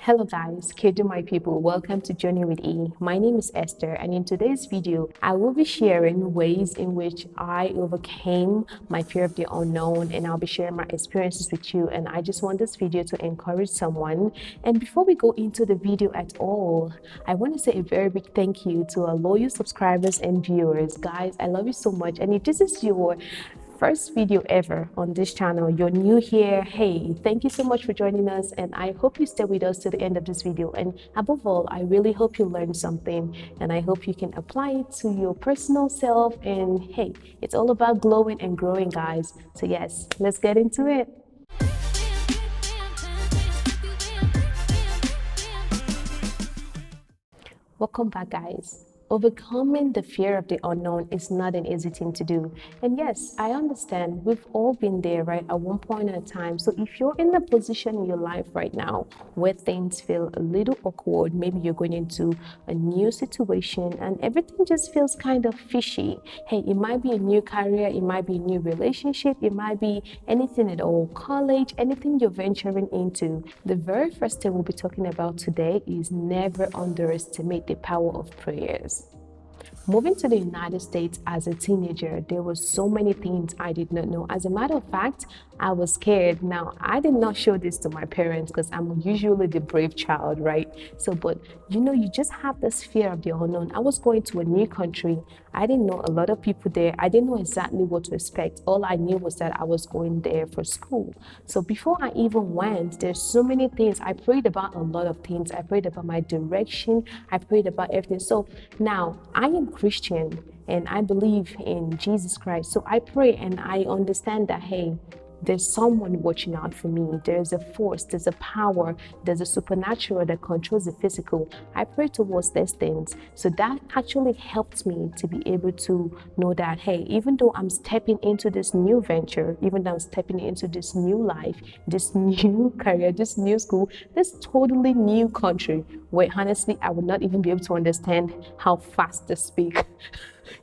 Hello guys, Kedu my people, welcome to Journey with E. My name is Esther, and in today's video, I will be sharing ways in which I overcame my fear of the unknown, and I'll be sharing my experiences with you. And I just want this video to encourage someone. And before we go into the video at all, I want to say a very big thank you to our loyal subscribers and viewers. Guys, I love you so much. And if this is your first video ever on this channel, you're new here, hey, thank you so much for joining us, and I hope you stay with us to the end of this video. And above all, I really hope you learned something, and I hope you can apply it to your personal self. And hey, it's all about glowing and growing, guys. So yes, let's get into it. Welcome back, guys. Overcoming the fear of the unknown is not an easy thing to do. And yes, I understand we've all been there, right, at one point at a time. So if you're in a position in your life right now where things feel a little awkward, maybe you're going into a new situation and everything just feels kind of fishy. Hey, it might be a new career, it might be a new relationship, it might be anything at all, college, anything you're venturing into. The very first thing we'll be talking about today is never underestimate the power of prayers. Moving to the United States as a teenager, there were so many things I did not know. As a matter of fact, I was scared. Now, I did not show this to my parents because I'm usually the brave child, right? So, but you just have this fear of the unknown. I was going to a new country. I didn't know a lot of people there. I didn't know exactly what to expect. All I knew was that I was going there for school. So before I even went, there's so many things. I prayed about a lot of things. I prayed about my direction. I prayed about everything. So now I am Christian and I believe in Jesus Christ. So I pray and I understand that, hey, there's someone watching out for me. There's a force, there's a power, there's a supernatural that controls the physical. I pray towards these things. So that actually helped me to be able to know that, hey, even though I'm stepping into this new venture, even though I'm stepping into this new life, this new career, this new school, this totally new country, where honestly, I would not even be able to understand how fast they speak.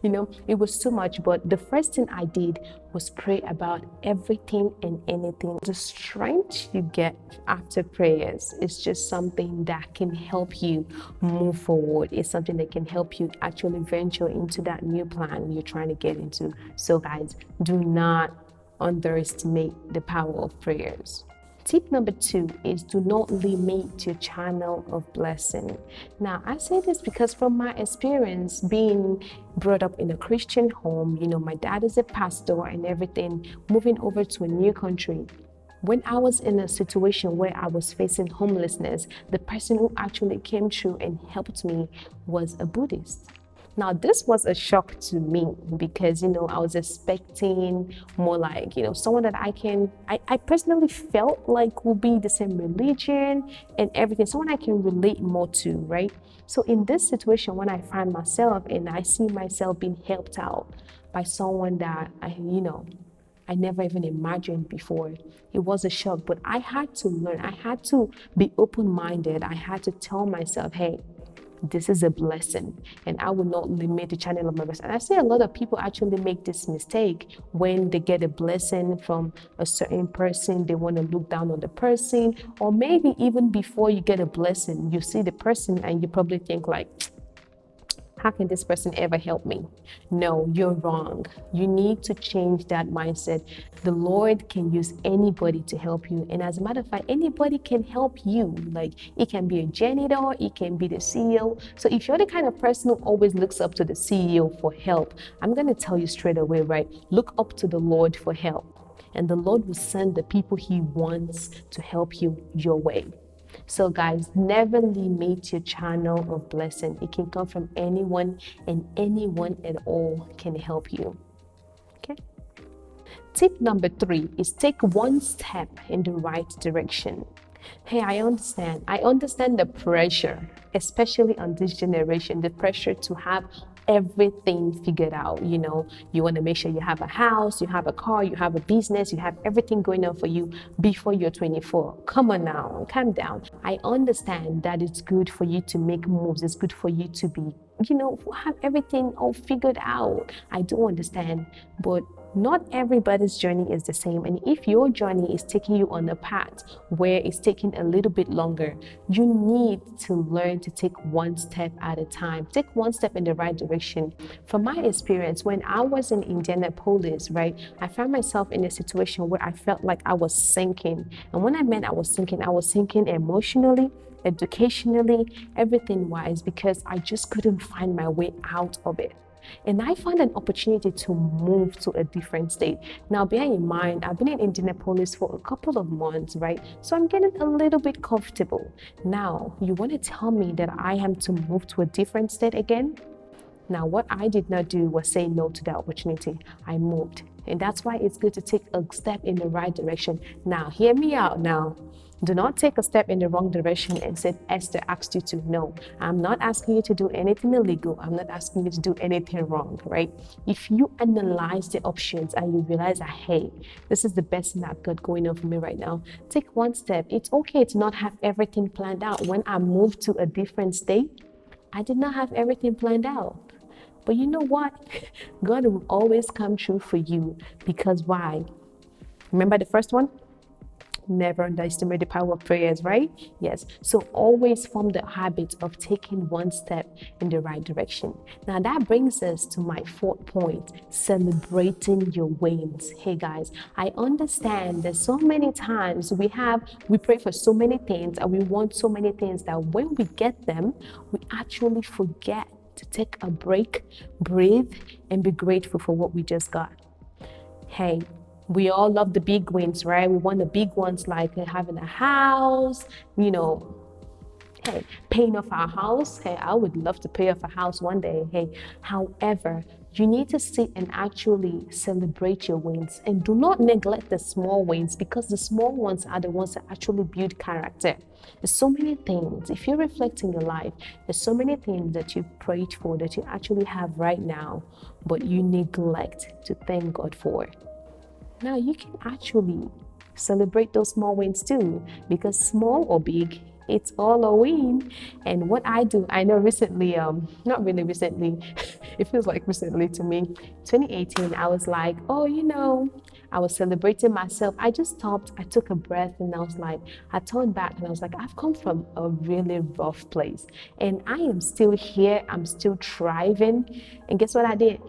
It was too much. But the first thing I did was pray about everything and anything. The strength you get after prayers is just something that can help you move forward. It's something that can help you actually venture into that new plan you're trying to get into. So guys, do not underestimate the power of prayers. Tip number 2 is do not limit your channel of blessing. Now, I say this because from my experience being brought up in a Christian home, my dad is a pastor and everything, moving over to a new country. When I was in a situation where I was facing homelessness, the person who actually came through and helped me was a Buddhist. Now, this was a shock to me because, I was expecting more like, someone that I personally felt like will be the same religion and everything, someone I can relate more to, right? So in this situation, when I find myself and I see myself being helped out by someone that I never even imagined before, it was a shock. But I had to learn, I had to be open-minded. I had to tell myself, hey, this is a blessing and I will not limit the channel of my blessing. And I see a lot of people actually make this mistake when they get a blessing from a certain person. They want to look down on the person, or maybe even before you get a blessing, you see the person and you probably think like, how can this person ever help me? No, you're wrong. You need to change that mindset. The Lord can use anybody to help you. And as a matter of fact, anybody can help you. Like, it can be a janitor, it can be the CEO. So if you're the kind of person who always looks up to the CEO for help, I'm going to tell you straight away, right? Look up to the Lord for help. And the Lord will send the people He wants to help you your way. So guys, never limit your channel of blessing. It can come from anyone, and anyone at all can help you. Okay. Tip number 3 is take one step in the right direction. Hey, I understand the pressure, especially on this generation, the pressure to have everything figured out. You want to make sure you have a house, you have a car, you have a business, you have everything going on for you before you're 24. Come on now, calm down. I understand that it's good for you to make moves. It's good for you to be, have everything all figured out. I do understand, but Not everybody's journey is the same. And if your journey is taking you on a path where it's taking a little bit longer, you need to learn to take one step at a time. Take one step in the right direction. From my experience, when I was in Indianapolis, right, I found myself in a situation where I felt like I was sinking. And when I meant I was sinking emotionally, educationally, everything wise, because I just couldn't find my way out of it. And I found an opportunity to move to a different state. Now, bear in mind, I've been in Indianapolis for a couple of months, right? So I'm getting a little bit comfortable. Now, you want to tell me that I am to move to a different state again? Now, what I did not do was say no to that opportunity. I moved. And that's why it's good to take a step in the right direction. Now, hear me out now. Do not take a step in the wrong direction and say Esther asked you to. No, I'm not asking you to do anything illegal. I'm not asking you to do anything wrong, right? If you analyze the options and you realize that, hey, this is the best thing I've got going on for me right now, take one step. It's okay to not have everything planned out. When I moved to a different state, I did not have everything planned out. But you know what? God will always come true for you, because why? Remember the first one? Never underestimate the power of prayers, right? Yes. So always form the habit of taking one step in the right direction. Now that brings us to my fourth point, celebrating your wins. Hey guys, I understand that so many times we pray for so many things and we want so many things that when we get them, we actually forget to take a break, breathe, and be grateful for what we just got. Hey, we all love the big wins, right? We want the big ones like having a house, hey, paying off our house. Hey, I would love to pay off a house one day. Hey, however, you need to sit and actually celebrate your wins and do not neglect the small wins, because the small ones are the ones that actually build character. There's so many things, if you reflect in your life, there's so many things that you've prayed for that you actually have right now, but you neglect to thank God for. Now you can actually celebrate those small wins too, because small or big, it's all a win. And what I do, I know recently, not really recently, it feels like recently to me, 2018, I was like, I was celebrating myself. I just stopped, I took a breath, and I turned back and I was like, I've come from a really rough place and I am still here, I'm still thriving. And guess what I did?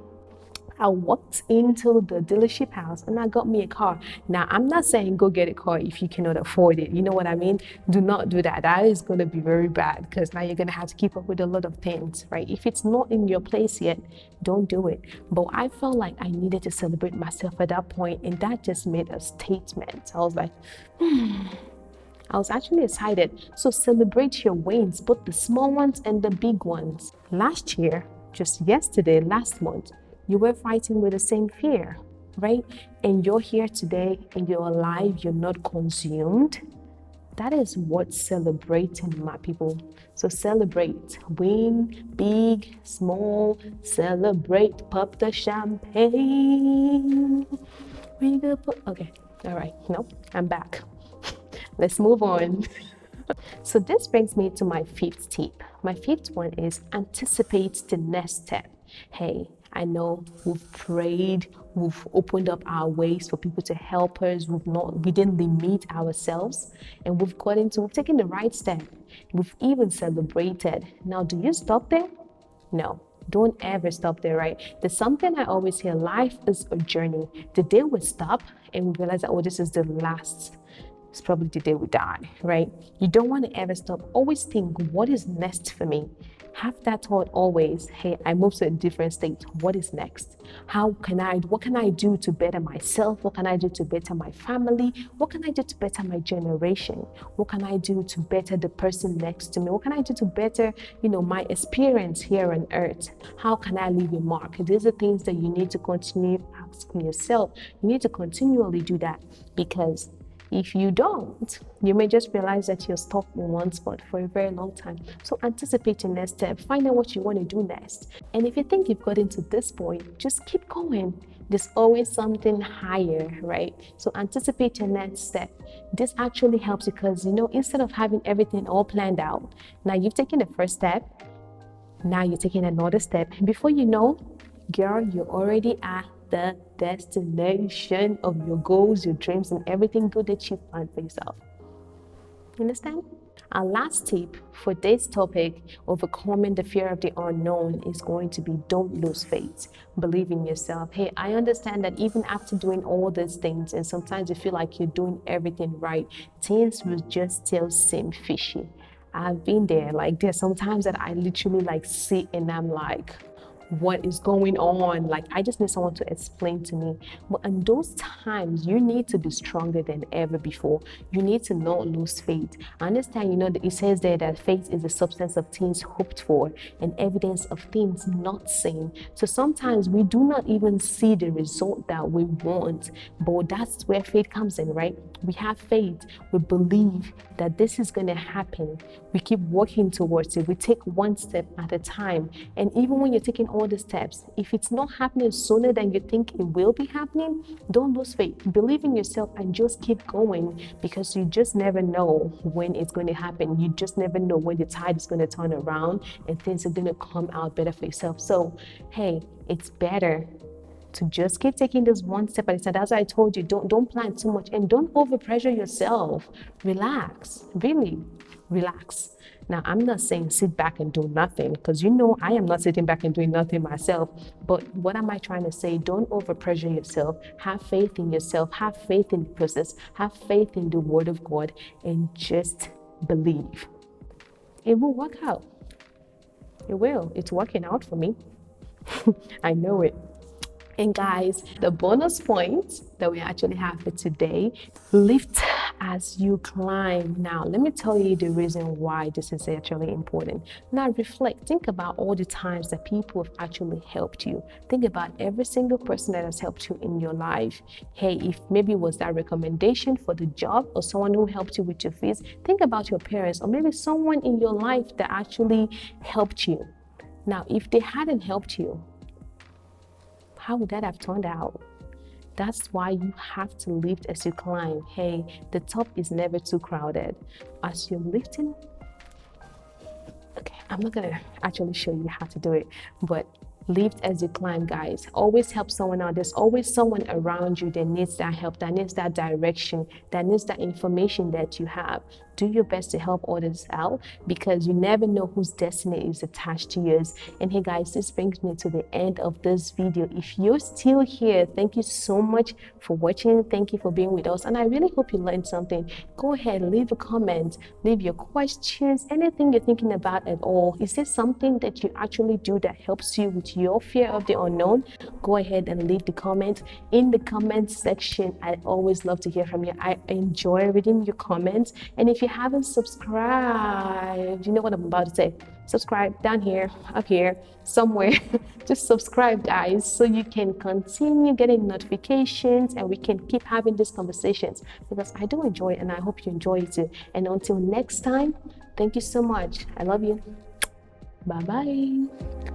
I walked into the dealership house and I got me a car. Now, I'm not saying go get a car if you cannot afford it. You know what I mean? Do not do that. That is going to be very bad, because now you're going to have to keep up with a lot of things, right? If it's not in your place yet, don't do it. But I felt like I needed to celebrate myself at that point, and that just made a statement. I was like, I was actually excited. So celebrate your wins, both the small ones and the big ones. Last year, just yesterday, last month, you were fighting with the same fear, right? And you're here today and you're alive, you're not consumed. That is what celebrating, my people. So celebrate. Win, big, small, celebrate, pop the champagne. Okay, all right, no, I'm back. Let's move on. So this brings me to my fifth tip. My fifth one is anticipate the next step. Hey, I know we've prayed, we've opened up our ways for people to help us, we didn't limit ourselves, and we've taken the right step. We've even celebrated. Now, do you stop there? No. Don't ever stop there, right? There's something I always hear, life is a journey. The day we stop and we realize that, this is the last, it's probably the day we die, right? You don't want to ever stop. Always think, what is next for me? Have that thought always. Hey, I moved to a different state. What is next? What can I do to better myself? What can I do to better my family? What can I do to better my generation? What can I do to better the person next to me? What can I do to better, my experience here on earth? How can I leave a mark? These are things that you need to continue asking yourself. You need to continually do that, because if you don't, you may just realize that you're stuck in one spot for a very long time. So anticipate your next step. Find out what you want to do next. And if you think you've gotten to this point, just keep going. There's always something higher, right? So anticipate your next step. This actually helps because, instead of having everything all planned out, now you've taken the first step, now you're taking another step. Before you know, girl, you're already at the destination of your goals, your dreams, and everything good that you plan for yourself. Understand? Our last tip for this topic, overcoming the fear of the unknown, is going to be don't lose faith. Believe in yourself. Hey, I understand that even after doing all these things, and sometimes you feel like you're doing everything right, things will just still seem fishy. I've been there. Like, there's sometimes that I literally like sit and I'm like, what is going on? Like, I just need someone to explain to me. But in those times, you need to be stronger than ever before. You need to not lose faith. I understand, that it says there that faith is the substance of things hoped for and evidence of things not seen. So sometimes we do not even see the result that we want, but that's where faith comes in, right? We have faith. We believe that this is going to happen. We keep working towards it. We take one step at a time. And even when you're taking all the steps, if it's not happening sooner than you think it will be happening, don't lose faith. Believe in yourself and just keep going, because you just never know when it's going to happen. You just never know when the tide is going to turn around and things are going to come out better for yourself. So, hey, it's better to just keep taking this one step at a time. That's why I told you, don't plan too much and don't overpressure yourself. Relax, really relax. Now, I'm not saying sit back and do nothing, because I am not sitting back and doing nothing myself. But what am I trying to say? Don't overpressure yourself. Have faith in yourself. Have faith in the process. Have faith in the Word of God, and just believe. It will work out. It will. It's working out for me. I know it. And guys, the bonus point that we actually have for today, lift as you climb. Now, let me tell you the reason why this is actually important. Now, reflect. Think about all the times that people have actually helped you. Think about every single person that has helped you in your life. Hey, if maybe it was that recommendation for the job, or someone who helped you with your fees, think about your parents, or maybe someone in your life that actually helped you. Now, if they hadn't helped you, how would that have turned out? That's why you have to lift as you climb. Hey, the top is never too crowded. As you're lifting, okay, I'm not gonna actually show you how to do it, but lift as you climb, guys. Always help someone out. There's always someone around you that needs that help, that needs that direction, that needs that information that you have. Do your best to help others out, because you never know whose destiny is attached to yours. And hey guys, this brings me to the end of this video. If you're still here, thank you so much for watching. Thank you for being with us. And I really hope you learned something. Go ahead, leave a comment, leave your questions, anything you're thinking about at all. Is there something that you actually do that helps you with your fear of the unknown? Go ahead and leave the comment in the comment section. I always love to hear from you. I enjoy reading your comments. And if you haven't subscribed, you know what I'm about to say, subscribe down here, up here, somewhere. Just subscribe, guys, so you can continue getting notifications and we can keep having these conversations, because I do enjoy it and I hope you enjoy it too. And until next time, thank you so much. I love you. Bye bye.